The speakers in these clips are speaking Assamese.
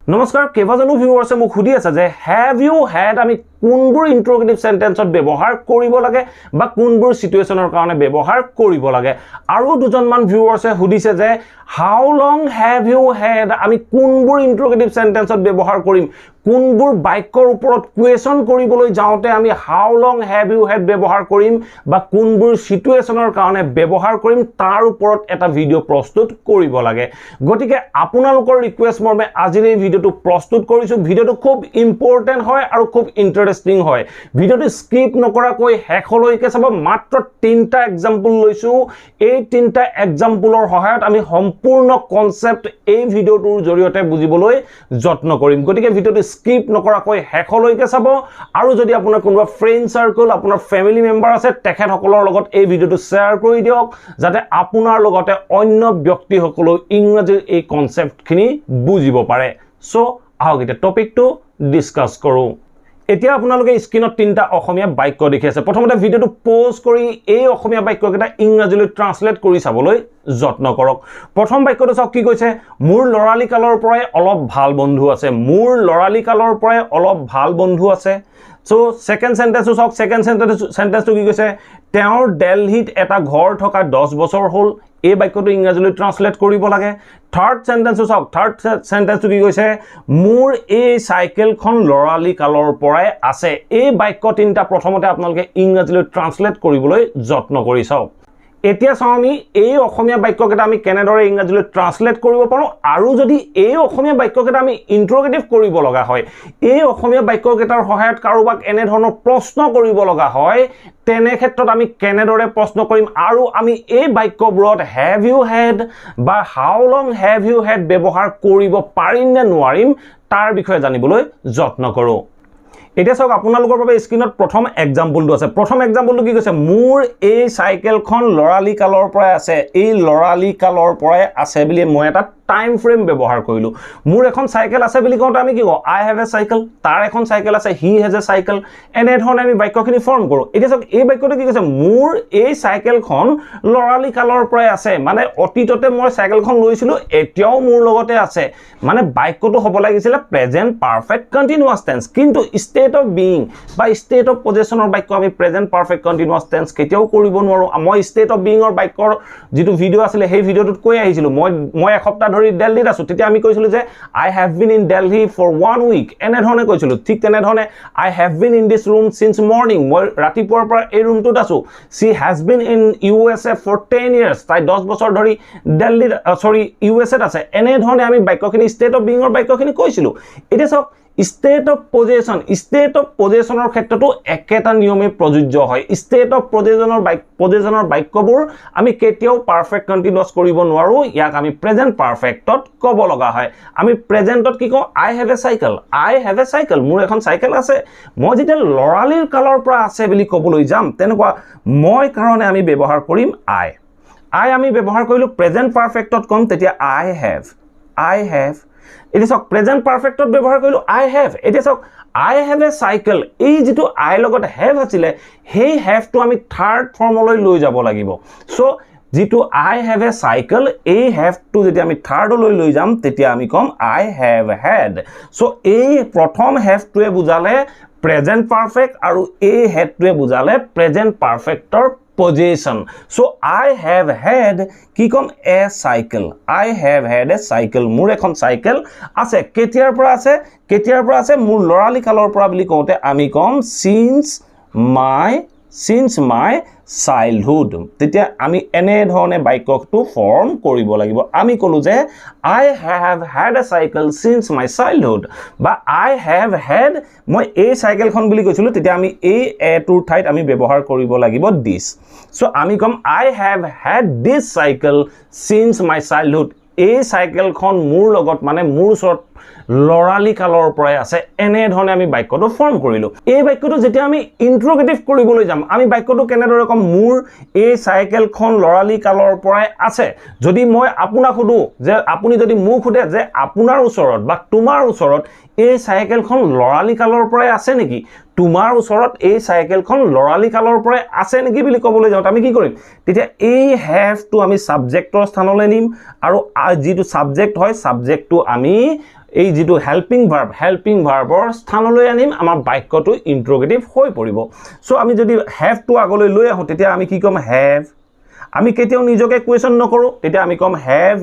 নমস্কাৰ কেবাজনো ভিউৱাৰ্ছে মোক সুধি আছে যে হ্যাভ ইউ হ্যাড আমি কোনবোৰ ইন্টাৰোগেটিভ সেন্টেন্সত ব্যৱহাৰ কৰিব লাগে বা কোনবোৰ সিচুৱেচনৰ কাৰণে ব্যৱহাৰ কৰিব লাগে আৰু দুজনমান ভিউৱাৰ্ছে সুধিছে যে হাউ লং হ্যাভ ইউ হ্যাড আমি কোনবোৰ ইন্টাৰোগেটিভ সেন্টেন্সত ব্যৱহাৰ কৰিম কোনবোৰ বাক্যৰ ওপৰত কোৱেশ্যন কৰিবলৈ যাওঁতে আমি হাউ লং হ্যাভ ইউ হ্যাড ব্যৱহাৰ কৰিম বা কোনবোৰ সিচুৱেচনৰ কাৰণে ব্যৱহাৰ কৰিম তাৰ ওপৰত এটা ভিডিও প্ৰস্তুত কৰিব লাগে গতিকে আপোনালোকৰ ৰিকুৱেষ্ট মৰ্মে আজিৰ এই ভিডিওটো প্ৰস্তুত কৰিছো ভিডিওটো খুব ইম্পৰ্টেন্ট হয় আৰু খুব ইন্টাৰেষ্টিং হয় ভিডিওটো স্কিপ নকৰাকৈ হেকলৈকে চাব মাত্ৰ 3টা এক্সাম্পল লৈছো এই 3টা এক্সাম্পলৰ সহায়ত আমি সম্পূৰ্ণ কনসেপ্ট এই ভিডিওটোৰ জৰিয়তে বুজিবলৈ যত্ন কৰিম গতিকে ভিডিওটো স্কিপ নকৰাকৈ হেকলৈকে চাব আৰু যদি আপোনাৰ কোনোবা ফ্ৰেণ্ড সাৰ্কেল আপোনাৰ ফ্যামিলি মেম্বাৰ আছে তেখেতসকলৰ লগত এই ভিডিওটো শেয়াৰ কৰি দিয়ক যাতে আপোনাৰ লগতে অন্য ব্যক্তিসকলেও ইংৰাজীৰ এই কনসেপ্টখিনি বুজিব পাৰে সো আহক এটা টপিকটো ডিসকাস কৰো এতিয়া আপোনালোকে স্ক্ৰিনত 3টা অসমীয়া বাক্য দেখি আছে প্ৰথমতে ভিডিওটো পজ কৰি এই অসমীয়া বাক্যকেইটা ইংৰাজীলৈ ট্ৰান্সলেট কৰি চাবলৈ যত্ন কৰক প্ৰথম বাক্যটো চাওক কি কৈছে মোৰ লৰালি কালৰ পৰাই অলপ ভাল বন্ধু আছে মোৰ লৰালি কালৰ পৰাই অলপ ভাল বন্ধু আছে সো সেকেন্ড সেন্টেন্সটো চাওক সেকেন্ড সেন্টেন্সটো কি কৈছে তেওঁৰ দিল্লীত এটা ঘৰ থকা 10 বছৰ হ'ল এই বাক্যটো ইংৰাজীলৈ ট্ৰান্সলেট কৰিব লাগে থাৰ্ড সেন্টেন্সটো চাওক থাৰ্ড সেন্টেন্সটো কি কৈছে মোৰ এই সাইকেলখন লৰালি কালৰ পৰাই আছে এই বাক্য তিনটা প্ৰথমতে আপোনালোকে ইংৰাজীলৈ ট্ৰান্সলেট কৰিবলৈ যত্ন কৰি চাওক এতিয়া চাও আমি এই অসমীয়া বাক্যকেইটা আমি কেনেদৰে ইংৰাজীলৈ ট্ৰান্সলেট কৰিব পাৰো আৰু যদি এই অসমীয়া বাক্যকেইটা আমি ইন্টাৰোগেটিভ কৰিব লগা হয় এই অসমীয়া বাক্যকেইটাৰ সহায়ত কাৰোবাক এনে ধৰণৰ প্ৰশ্ন কৰিব লগা হয় তেনে ক্ষেত্ৰত আমি কেনেদৰে প্ৰশ্ন কৰিম আৰু আমি এই বাক্যবোৰত হ্যাভ ইউ হ্যাড বা হাউ লং হ্যাভ ইউ হ্যাড ব্যৱহাৰ কৰিব পাৰিম নে নোৱাৰিম তাৰ বিষয়ে জানিবলৈ যত্ন কৰো এটা চাওক আপোনালোকৰ বাবে স্ক্ৰিনত প্ৰথম এক্সাম্পলটো আছে প্ৰথম এক্সাম্পলটো কি কৈছে মোৰ এই সাইকেলখন লৰালি কালৰ পৰাই আছে এই লৰালি কালৰ পৰাই আছে বুলি মই এটা টাইম ফ্ৰেম ব্যৱহাৰ কৰিলো মোৰ এখন সাইকেল আছে বুলি কওঁতে আমি কি কওঁ আই হ্যাভ এ সাইকেল তাৰ এখন সাইকেল আছে হি হ্যাজ এ সাইকেল এনে ধৰণে আমি বাক্যখিনি ফৰ্ম কৰো এতিয়া চাওক এই বাক্যটো কি কৈছে মোৰ এই সাইকেলখন লৰালি কালৰ পৰাই আছে মানে অতীততে মই সাইকেলখন লৈছিলো এতিয়াও মোৰ লগতে আছে মানে বাক্যটো হ'ব লাগিছিল প্ৰেজেন্ট পাৰফেক্ট কন্টিনিউয়াস টেন্স কিন্তু স্টেট অফ বিইং বা স্টেট অফ পজিশনৰ বাক্য আমি প্ৰেজেন্ট পাৰফেক্ট কন্টিনিউয়াস টেন্স কেতিয়াও কৰিব নোৱাৰো মই স্টেট অফ বিইঙৰ বাক্যৰ যেটো ভিডিও আছিল সেই ভিডিওটোত কৈ আহিছিলো মই এসপ্তাহ ধৰি দিল্লীত আছো তেতিয়া আমি কৈছিলো যে I have been in Delhi for 1 week এনে ধৰণে কৈছিলো ঠিক তেনে ধৰণে I have been in this room since morning মই ৰাতিপুৱাৰ পৰা এই ৰুমটোত আছো she has been in USA for 10 years তাই 10 বছৰ ধৰি দিল্লীত ইউএসএত আছে এনে ধৰণে আমি বাক্যখিনি স্টেট অফ বিইঙৰ বাক্যখিনি কৈছিলো এতিয়া চাওক স্টেট অফ পজিশনৰ ক্ষেত্ৰটো একেটা নিয়মে প্ৰযোজ্য হয় স্টেট অফ পজিশনৰ বাক্যবোৰ আমি কেতিয়াও পাৰফেক্ট কন্টিনিউয়াস কৰিব নোৱাৰো ইয়াক আমি প্ৰেজেন্ট পাৰফেক্টত ক'ব লগা হয় আমি প্ৰেজেন্টত কি কওঁ আই হ্যাভ এ সাইকেল মোৰ এখন সাইকেল আছে মই যেতিয়া লৰালিৰ কালৰ পৰা আছে বুলি ক'বলৈ যাম তেনেকুৱা মই কাৰণে আমি ব্যৱহাৰ কৰিম আই আমি ব্যৱহাৰ কৰিলো প্ৰেজেন্ট পাৰফেক্টত কম তেতিয়া আই হ্যাভ এটা চাওক প্ৰেজেন্ট পাৰফেক্টত ব্যৱহাৰ কৰিলো আই হ্যাভ এটা চাওক আই হ্যাভ এ সাইকেল এই যেটো আই লগত হ্যাভ আছিলে সেই হ্যাভটো আমি থাৰ্ড ফৰ্মলৈ লৈ যাব লাগিব সো যেটো আই হ্যাভ এ সাইকেল এই হ্যাভটো যেতিয়া আমি থাৰ্ডলৈ লৈ যাম তেতিয়া আমি কম আই হ্যাভ হ্যাড সো এই প্ৰথম হ্যাভটোৱে বুজালে প্ৰেজেন্ট পাৰফেক্ট আৰু এই হ্যাডটোৱে বুজালে present পাৰফেক্টৰ position so I have had কি কম a cycle I have had a cycle মোৰ এখন সাইকেল আছে কেতিয়াৰ পৰা আছে মোৰ লৰালি কালৰ পৰা বুলি কওঁতে আমি কম since my childhood তেতিয়া আমি এনে ধৰণে বাক্যটো ফৰ্ম কৰিব লাগিব আমি কলো যে I have had a cycle since my childhood বা I have had মই এই সাইকেলখন বুলি কৈছিলো তেতিয়া আমি এই এটোৰ ঠাইত আমি ব্যৱহাৰ কৰিব লাগিব this so আমি কম I have had this cycle since my childhood এই সাইকেলখন মোৰ লগত মানে মোৰ ওচৰত লৰালি কালৰ পৰাই আছে এনে ধৰণে আমি বাক্যটো ফৰ্ম কৰিলো এই বাক্যটো যেতিয়া আমি ইন্টাৰোগেটিভ কৰিবলৈ যাম আমি বাক্যটো কেনেদৰে কম মোৰ এই সাইকেলখন লৰালি কালৰ পৰাই আছে যদি মই আপোনাক সুধো যে আপুনি যদি মোক সুধে যে আপোনাৰ ওচৰত বা তোমাৰ ওচৰত এই সাইকেলখন লৰালি কালৰ পৰাই আছে নেকি তোমাৰ ওচৰত এই সাইকেলখন লৰালি কালৰ পৰাই আছে নেকি বুলি ক'বলৈ যাওঁ আমি কি কৰিম তেতিয়া এই হ্যাভ টু আমি সাবজেক্টৰ স্থানলৈ নিম আৰু যেটো সাবজেক্ট হয় সাবজেক্টটো আমি এই যেটো হেল্পিং ভাৰ্বৰ স্থানলৈ আনিম আমাৰ বাক্যটো ইন্ট্ৰোগেটিভ হৈ পৰিব সো আমি যদি হ্যাভ টু আগলৈ লৈ আহো তেতিয়া আমি কি কম হ্যাভ আমি কেতিয়াও নিজকে কোৱেশ্চন নকৰো তেতিয়া আমি কম হ্যাভ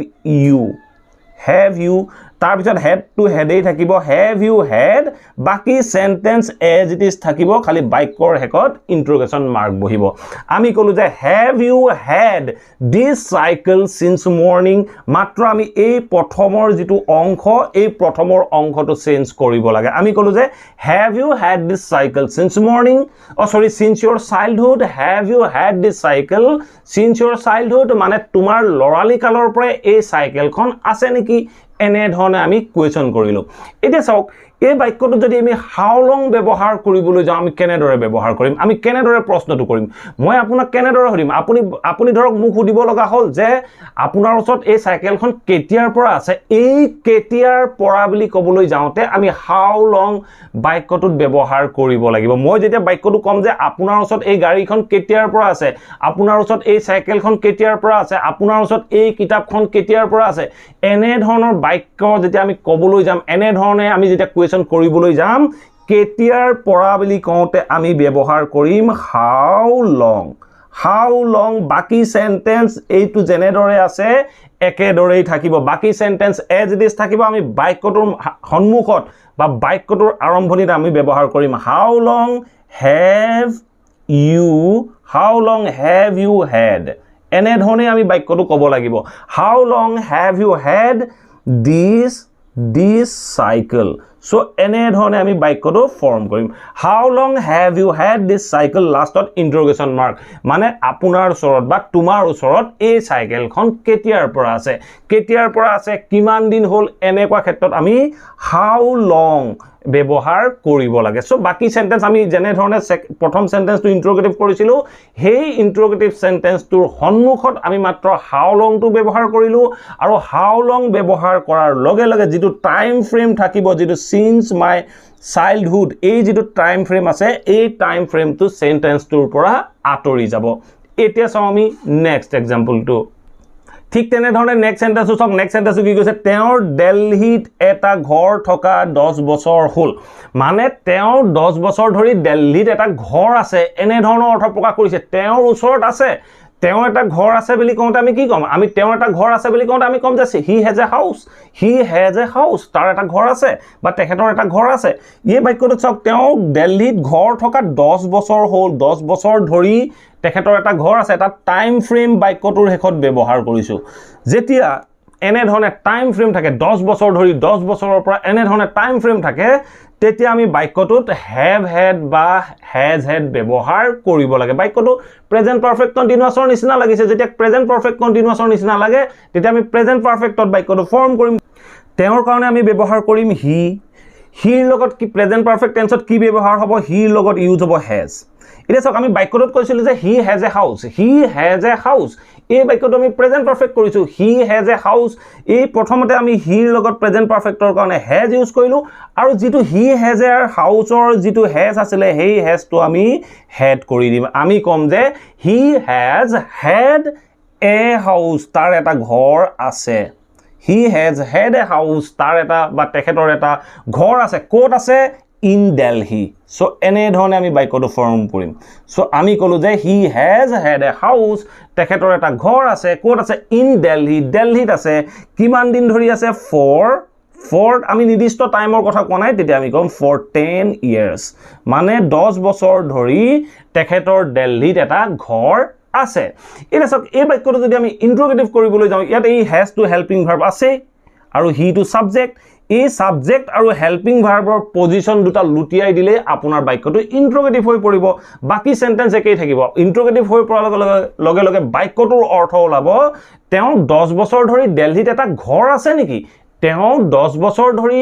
ইউ তাৰ পিছত হেড টু হেডেই থাকিব হ্যাভ ইউ হেড বাকি সেন্টেন্স এজ ইট ইজ থাকিব খালি বাক্যৰ হেকত ইন্ট্ৰোগেশন মাৰ্ক বহিব আমি কলো যে have you had this cycle since morning মাত্ৰ আমি এই প্ৰথমৰ যেটো অংশ এই প্ৰথমৰ অংশটো চেঞ্জ কৰিব লাগে আমি কলো যে have you had this cycle since morning since your childhood have you had this cycle since your childhood মানে তোমাৰ লৰালি কালৰ পৰা এই সাইকেলখন আছে নেকি এনে ধৰণে আমি কোৱেশ্চন কৰিলো এতিয়া চাওক এই বাক্যটো যদি আমি হাউ লং ব্যৱহাৰ কৰিবলৈ যাওঁ আমি কেনেদৰে ব্যৱহাৰ কৰিম আমি কেনেদৰে প্ৰশ্নটো কৰিম মই আপোনাক কেনেদৰে সুধিম আপুনি ধৰক মোক সুধিব লগা হ'ল যে আপোনাৰ ওচৰত এই সাইকেলখন কেতিয়াৰ পৰা আছে এই কেতিয়াৰ পৰা বুলি ক'বলৈ যাওঁতে আমি হাউ লং বাক্যটোত ব্যৱহাৰ কৰিব লাগিব মই যেতিয়া বাক্যটো কম যে আপোনাৰ ওচৰত এই গাড়ীখন কেতিয়াৰ পৰা আছে আপোনাৰ ওচৰত এই সাইকেলখন কেতিয়াৰ পৰা আছে আপোনাৰ ওচৰত এই কিতাপখন কেতিয়াৰ পৰা আছে এনে ধৰণৰ বাক্য যেতিয়া আমি ক'বলৈ যাম এনে ধৰণে আমি যেতিয়া কোৱেশ্চন কৰিবলৈ যাম কেতিয়াৰ পৰা বুলি কওঁতে আমি ব্যৱহাৰ কৰিম হাউ লং বাকি সেন্টেন্স এইটো জেনেদৰে আছে একেদৰেই থাকিব বাকি সেন্টেন্স এজ ইট ইজ থাকিব আমি বাক্যটোৰ সন্মুখত বা বাক্যটোৰ আৰম্ভণিত আমি ব্যৱহাৰ কৰিম how long have you had এনে ধৰণে আমি বাক্যটো ক'ব লাগিব how long have you had this cycle so এনে ধৰণে আমি বাক্যটো ফৰ্ম কৰিম how long have you had this cycle লাষ্টত ইন্ট্ৰোগেশন মাৰ্ক মানে আপোনাৰ ওচৰত বা তোমাৰ ওচৰত এই সাইকেলখন কেতিয়াৰ পৰা আছে কিমান দিন হ'ল এনেকুৱা ক্ষেত্ৰত আমি হাউ লং ব্যৱহাৰ কৰিব লাগে সো বাকি সেন্টেন্স আমি যেনে ধৰণে প্ৰথম সেন্টেন্সটো ইন্ট্ৰোগেটিভ কৰিছিলো হেই ইন্ট্ৰোগেটিভ সেন্টেন্সটোৰ সন্মুখত আমি মাত্ৰ হাউ লংটো ব্যৱহাৰ কৰিলো আৰু হাউ লং ব্যৱহাৰ কৰাৰ লগে লগে যেটো টাইম ফ্ৰেম থাকিব যেটো সিন্স মাই চাইল্ডহুড এই যেটো টাইম ফ্ৰেম আছে এই টাইম ফ্ৰেমটো সেন্টেন্সটোৰ পৰা আঁতৰি যাব এতিয়া চাও আমি নেক্সট এক্সাম্পলটো ঠিক তেনে ধৰণে নেক্সট সেন্টেন্সটো সব নেক্সট সেন্টেন্সটো কি কৈছে তেওঁৰ দিল্লীত এটা ঘৰ থকা 10 বছৰ হ'ল মানে তেওঁৰ 10 বছৰ ধৰি দিল্লীত এটা ঘৰ আছে এনে ধৰণৰ অৰ্থ প্ৰকাশ কৰিছে তেওঁৰ ওচৰত আছে তেওঁ এটা ঘৰ আছে বুলি কওঁতে আমি কি কম আমি তেওঁ এটা ঘৰ আছে বুলি কওঁতে আমি কম যে হি হেজ এ হাউস তাৰ এটা ঘৰ আছে বা তেখেতৰ এটা ঘৰ আছে এই বাক্যটো চাওক তেওঁ দিল্লীত ঘৰ থকা 10 বছৰ হ'ল 10 বছৰ ধৰি তেখেতৰ এটা ঘৰ আছে এটা টাইম ফ্ৰেম বাক্যটোৰ হেকত ব্যৱহাৰ কৰিছো যেতিয়া এনে ধৰণে টাইম ফ্ৰেম থাকে 10 বছৰ ধৰি 10 বছৰৰ পৰা এনে ধৰণে টাইম ফ্ৰেম থাকে তেতিয়া আমি বাক্যটোত হ্যাভ হেড বা হ্যাজ হেড ব্যৱহাৰ কৰিব লাগে বাক্যটো প্ৰেজেন্ট পাৰফেক্ট কন্টিনিউয়াছৰ নিচিনা লাগিছে যেতিয়া প্ৰেজেন্ট পাৰফেক্ট কন্টিনিউয়াছৰ নিচিনা লাগে তেতিয়া আমি প্ৰেজেন্ট পাৰফেক্টত বাক্যটো ফৰ্ম কৰিম তেওঁৰ কাৰণে আমি ব্যৱহাৰ কৰিম হিৰ লগত কি প্ৰেজেন্ট পাৰফেক্ট টেন্সত কি ব্যৱহাৰ হ'ব হিৰ লগত ইউজ হ'ব হেজ এটা চাওক আমি বাক্যটোত কৈছিলো যে হি হেজ এ হাউস এই বাক্যটো আমি প্ৰেজেন্ট পাৰফেক্ট কৰিছো হি হেজ এ হাউস এই প্ৰথমতে আমি হিৰ লগত প্ৰেজেন্ট পাৰফেক্টৰ কাৰণে হেজ ইউজ কৰিলো আৰু যেটো হি হেজ এ হাউসৰ যেটো হেজ আছিলে হেই হেজটো আমি হেড কৰি দিম আমি কম যে he has head a house তাৰ এটা ঘৰ আছে he has head a house তাৰ এটা বা তেখেতৰ এটা ঘৰ আছে ক'ত আছে in Delhi so ene dhone ami baikyoto form korim so ami kolu je he has had a house tekhetor eta ghor ase kot ase in Delhi ase kiman din dhori ase for ami nidishto time or kotha konai tete ami kom for 10 years mane 10 bochor dhori tekhetor Delhi eta ghor ase eta sok ei baikyoto jodi ami interrogative koribole jao yate he has to helping verb ase aru he to subject এই সাবজেক্ট আৰু হেল্পিং ভাৰ্বৰ পজিশন দুটা লুটিয়াই দিলে আপোনাৰ বাক্যটো ইন্ট্ৰোগেটিভ হৈ পৰিব বাকি সেন্টেন্স একেই থাকিব ইন্ট্ৰোগেটিভ হৈ পৰাৰ লগে লগে বাক্যটোৰ অৰ্থ ওলাব তেওঁ 10 বছৰ ধৰি দিল্লীত এটা ঘৰ আছে নেকি তেওঁ 10 বছৰ ধৰি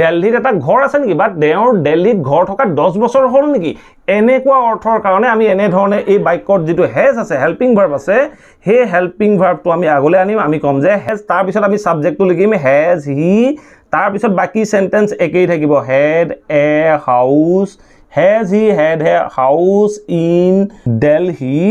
দিল্লীত এটা ঘৰ আছে নেকি বা তেওঁৰ দিল্লীত ঘৰ থকা 10 বছৰ হ'ল নেকি এনেকুৱা অৰ্থৰ কাৰণে আমি এনে ধৰণে এই বাক্যৰ যেটো হেজ আছে হেল্পিং ভাৰ্ব আছে হে হেল্পিং ভাৰ্বটো আমি আগলৈ আনিম আমি কম যে হেজ তাৰ পিছত আমি সাবজেক্টটো লিখিম হেজ হি তাৰ পিছত বাকি সেন্টেন্স একেই থাকিব head a house has he had a house in Delhi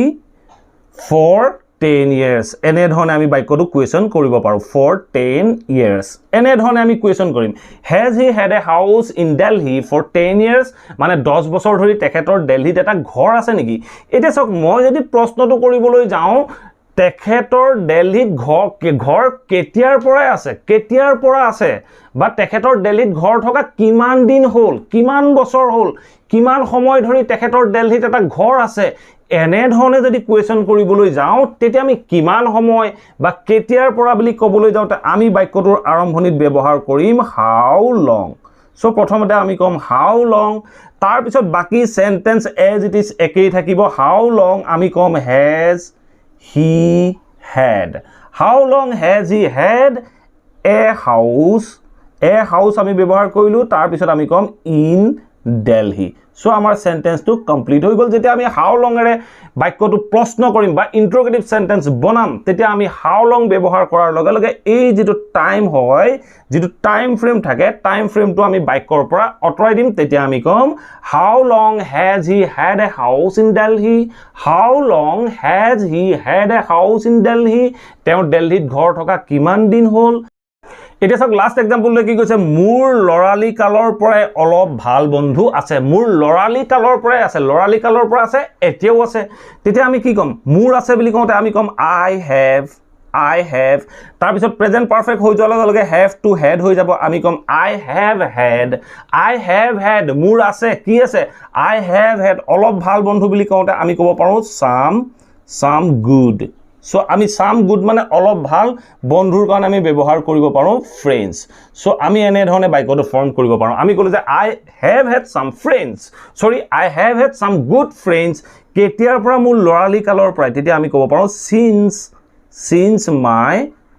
for 10 years এনে ধৰণে আমি বাক্যটো কোৱেশ্চন কৰিব পাৰো for 10 years এনে ধৰণে আমি কোৱেশ্চন কৰিম has he had a house in Delhi for 10 years মানে 10 বছৰ ধৰি তেখেতৰ দিল্লীত এটা ঘৰ আছে নেকি এটা সক মই যদি প্ৰশ্নটো কৰিবলৈ যাওঁ তেখেতৰ দিল্লীত ঘৰ কেতিয়াৰ পৰা আছে বা তেখেতৰ দিল্লীত ঘৰ থকা কিমান দিন হ'ল কিমান বছৰ হ'ল কিমান সময় ধৰি তেখেতৰ দিল্লীত এটা ঘৰ আছে এনে ধৰণে যদি কোৱেশ্চন কৰিবলৈ যাওঁ তেতিয়া আমি কিমান সময় বা কেতিয়াৰ পৰা বুলি ক'বলৈ যাওঁতে আমি বাক্যটোৰ আৰম্ভণিত ব্যৱহাৰ কৰিম how long সো প্ৰথমতে আমি কম how long তাৰ পিছত বাকি সেন্টেন্স as it is একেই থাকিব how long আমি কম has he had how long has he had a house আমি ব্যৱহাৰ কৰিলো তাৰ পিছত আমি কম in Delhi সো আমাৰ সেন্টেন্সটো কমপ্লিট হৈ গল যেতিয়া আমি how long এৰে বাক্যটো প্ৰশ্ন কৰিম বা ইন্টাৰগেটিভ সেন্টেন্স বনাম তেতিয়া আমি how long ব্যৱহাৰ কৰাৰ লগে লগে এই যেটো টাইম হয় যেটো টাইম ফ্ৰেম থাকে টাইম ফ্ৰেমটো আমি বাক্যৰ পৰা অতৰাই দিম তেতিয়া আমি কম how long has he had a house in Delhi how long has he had a house in Delhi তেওঁৰ দিল্লীত ঘৰ থকা কিমান দিন হ'ল এটা সক লাস্ট एग्जांपल লৈ কি কৈছে মোৰ লৰালি কালৰ পৰাই অলপ ভাল বন্ধু আছে মোৰ লৰালি কালৰ পৰাই আছে এতিয়াও আছে তেতিয়া আমি কি কম মোৰ আছে বুলি কওঁতে আমি কম I have তাৰ পিছত প্ৰেজেন্ট পাৰফেক্ট হৈ যোৱাৰ লগে লগে have to had হৈ যাব আমি কম I have had মোৰ আছে কি আছে I have had অলপ ভাল বন্ধু বুলি কওঁতে আমি ক'ব পাৰো some good সো আমি some good মানে অলপ ভাল বন্ধুৰ কাৰণে আমি ব্যৱহাৰ কৰিব পাৰো friends সো আমি এনে ধৰণে বাক্যটো ফৰ্ম কৰিব পাৰো আমি কলো যে I have had some good friends কেতিয়াৰ পৰা মোৰ লৰালি কালৰ পৰা তেতিয়া আমি ক'ব পাৰো since my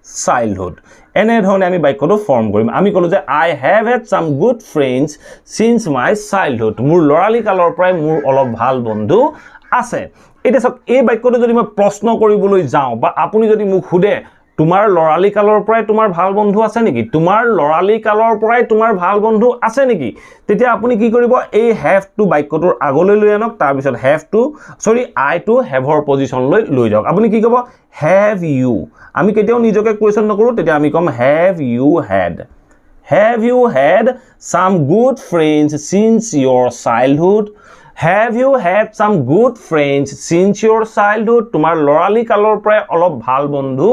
childhood এনে ধৰণে আমি বাক্যটো ফৰ্ম কৰিম আমি কলো যে I have had some good friends since my childhood মোৰ লৰালি কালৰ পৰা মোৰ অলপ ভাল বন্ধু আছে এটা সক এই বাক্যটো যদি মই প্ৰশ্ন কৰিবলৈ যাওঁ বা আপুনি যদি মোক খুদে তোমাৰ লৰালি কালৰ পৰাই তোমাৰ ভাল বন্ধু আছে নেকি তোমাৰ লৰালি কালৰ পৰাই তোমাৰ ভাল বন্ধু আছে নেকি তেতিয়া আপুনি কি কৰিব এই have to বাক্যটোৰ আগলৈ লৈ আনক তাৰ পিছত I to have ৰ পজিশন লৈ যাওক আপুনি কি ক'ব have you আমি কেতিয়াও নিজকে কোৱেশ্চন নকৰো তেতিয়া আমি কম have you had some good friends since your childhood Have you had some good friends since your childhood? তোমাৰ লৰালি কালৰ পৰা অলপ ভাল বন্ধু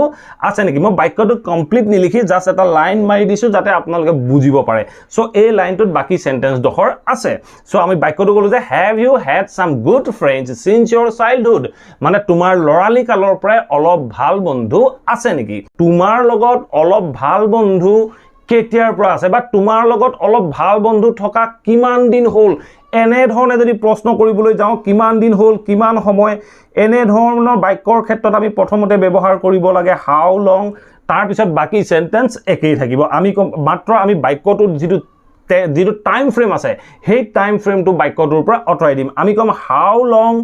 আছে নেকি মই বাক্যটো কমপ্লিট নিলিখি জাস্ট এটা লাইন মাৰি দিছো যাতে আপোনালোকে বুজিব পাৰে সো এই লাইনটোত বাকি সেন্টেন্স দখৰ আছে সো আমি বাক্যটো কলো যে have you had some good friends since your childhood মানে তোমাৰ লৰালি কালৰ পৰা অলপ ভাল বন্ধু আছে নেকি তোমাৰ লগত অলপ ভাল বন্ধু কেতিয়াৰ পৰা আছে বা তোমাৰ লগত অলপ ভাল বন্ধু থকা কিমান দিন হ'ল এনে ধৰণে যদি প্ৰশ্ন কৰিবলৈ যাওঁ কিমান দিন হ'ল কিমান সময় এনে ধৰণৰ বাক্যৰ ক্ষেত্ৰত আমি প্ৰথমতে ব্যৱহাৰ কৰিব লাগে how long তাৰ পিছত বাকি সেন্টেন্স একেই থাকিব আমি মাত্ৰ আমি বাক্যটোৰ যেটো টাইম ফ্ৰেম আছে সেই টাইম ফ্ৰেমটো বাক্যটোৰ পৰা অতৰাই দিম আমি কম how long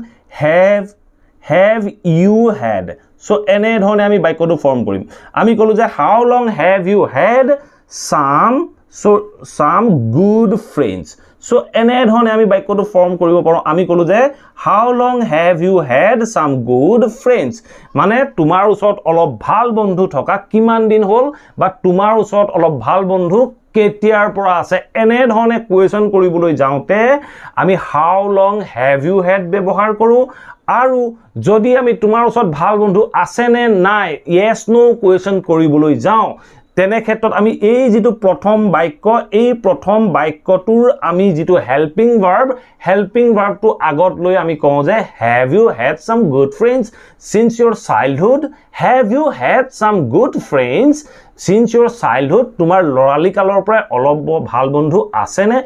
have you had so এনে ধৰণে আমি বাক্যটো ফৰ্ম কৰিম আমি কলো যে how long have you had some good friends so এনে ধৰণে আমি বাক্যটো ফৰ্ম কৰিব পাৰো আমি কলো যে how long have you had some good friends মানে তোমাৰ ওচৰত অলপ ভাল বন্ধু থকা কিমান দিন হ'ল বা তোমাৰ ওচৰত অলপ ভাল বন্ধু কেতিয়াৰ পৰা আছে এনে ধৰণে কোৱেশ্চন কৰিবলৈ যাওঁতে আমি how long have you had ব্যৱহাৰ কৰো আৰু যদি আমি তোমাৰ ওচৰত ভাল বন্ধু আছে নে নাই yes no কোৱেশ্চন কৰিবলৈ যাওঁ তেনে ক্ষেত্ৰত আমি এই যেটো প্ৰথম বাক্য এই প্ৰথম বাক্যটোৰ আমি যেটো হেল্পিং ভাৰ্বটো আগত লৈ আমি কওঁ যে have you had some good friends since your childhood have you had some good friends since your childhood তোমাৰ লৰালি কালৰ পৰা অলপ ভাল বন্ধু আছে নে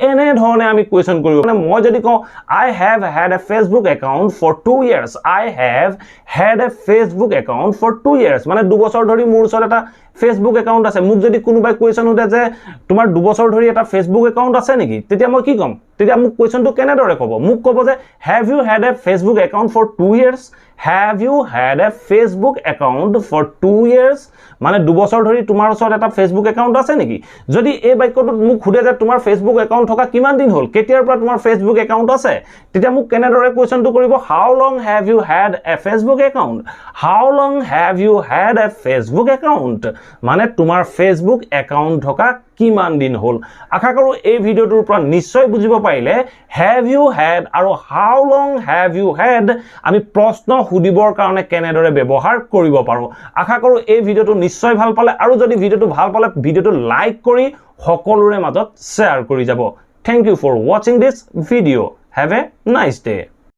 এনে ধৰণে আমি কোৱেশ্চন কৰিব মানে মই যদি কওঁ I have had a Facebook account for 2 years I have had a Facebook account for 2 years মানে 2 বছৰ ধৰি মোৰ ওচৰত এটা Facebook account আছে মোক যদি কোনোবাই কোৱেশ্চন উঠে যে তোমাৰ 2 বছৰ ধৰি এটা Facebook account আছে নেকি তেতিয়া মই কি কম তেতিয়া মোক কোৱেশ্চনটো কেনেদৰে ক'ব মোক ক'ব যে have you had a Facebook account for 2 years have you had a Facebook account for 2 years মানে 2 বছৰ ধৰি ধৰি তোমাৰ ওচৰত এটা ফেচবুক একাউণ্ট আছে নেকি যদি এই বাক্যটোত মোক খুদে যে তোমাৰ ফেচবুক একাউণ্ট থকা কিমান দিন হ'ল কেতিয়াৰ পৰা তোমাৰ ফেচবুক একাউণ্ট আছে তেতিয়া মোক কেনেদৰে কোৱেশ্চনটো কৰিব how long have you had a Facebook account how long have you had a Facebook account মানে তোমাৰ ফেচবুক একাউণ্ট থকা কিমান দিন হ'ল আশা কৰো এই ভিডিওটোৰ পৰা নিশ্চয় বুজিব পাৰিলে হেভ ইউ হ্যাড আৰু হাউ লং হেভ ইউ হ্যাড আমি প্ৰশ্ন সুধিবৰ কাৰণে কেনেদৰে ব্যৱহাৰ কৰিব পাৰো আশা কৰো এই ভিডিওটো নিশ্চয় ভাল পালে আৰু যদি ভিডিওটো ভাল পালে ভিডিওটো লাইক কৰি সকলোৰে মাজত শ্বেয়াৰ কৰি যাব thank you for watching this video have a nice day